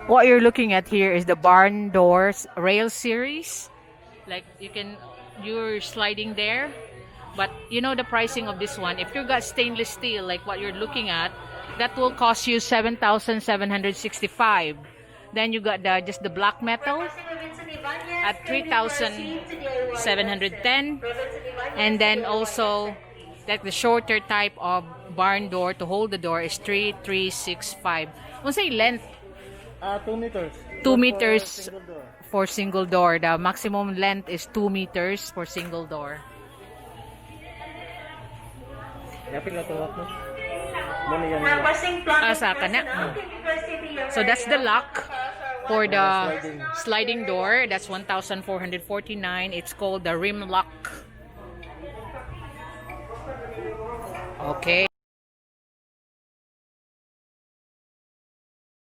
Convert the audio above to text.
What you're looking at here is the barn doors rail series. Like you're sliding there. But you know the pricing of this one. If you got stainless steel like what you're looking at, that will cost you 7,765. Then you got just the black metal at 3,710. And then also that the shorter type of barn door to hold the door is 3,365. What's say length? 2 meters. 2 For meters single door. for single door. The maximum length is 2 meters for single door. Yapin ka tuwak mo. Muna yan. Saka na. So that's the lock for the sliding door. That's 1,449. It's called the rim lock. Okay.